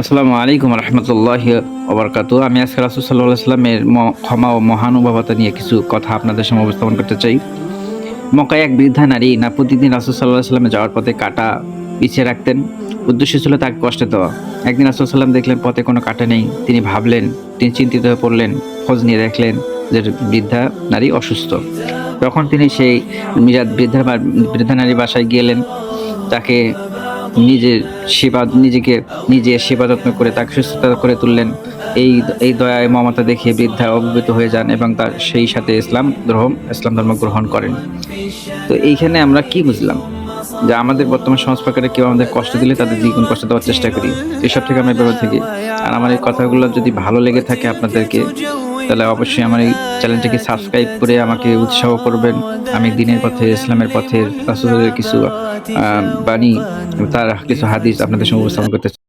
আসসালামু আলাইকুম রহমতুল্লাহ ওবরকাতু। আমি আজকে রাসূল সাল্লাল্লাহু আলাইহি ওয়াসাল্লামের ক্ষমা ও মহানুভবতা নিয়ে কিছু কথা আপনাদের সামনে উপস্থাপন করতে চাই। মক্কায় এক বৃদ্ধা নারী না প্রতিদিন রাসূল সাল্লাল্লাহু আলাইহি ওয়াসাল্লামে যাওয়ার পথে কাঁটা পিছিয়ে রাখতেন। উদ্দেশ্য ছিল তাকে কষ্ট দেওয়া। একদিন রাসূল সাল্লাম দেখলেন পথে কোনো কাঁটা নেই। তিনি ভাবলেন, তিনি চিন্তিত হয়ে পড়লেন। খোঁজ নিয়ে দেখলেন যে বৃদ্ধা নারী অসুস্থ। তখন তিনি সেই বৃদ্ধা নারীর বাসায় গেলেন। তাকে নিজের নিজে সেবা যত্ন করে তাকে সুস্থতা করে তুললেন। এই দয়া মমতা দেখে বৃদ্ধা অভিভূত হয়ে যান এবং তার সেই সাথে ইসলাম ধর্ম গ্রহণ করেন। তো এইখানে আমরা কি বুঝলাম? যে আমাদের বর্তমান সমাজ প্রকারে কেউ আমাদের কষ্ট দিলে তাদের দ্বিগুণ কষ্ট দেওয়ার চেষ্টা করি। এসব থেকে আমরা বিরত থাকি। আর আমার এই কথাগুলো যদি ভালো লেগে থাকে আপনাদেরকে, তাহলে অবশ্যই আমার এই চ্যানেলটিকে সাবস্ক্রাইব করে আমাকে উৎসাহ করবেন। আমি দ্বীনের পথে, ইসলামের পথে রাসূলের কিছু বাণী, তার কিছু হাদিস আপনাদের সামনে উপস্থাপন করতে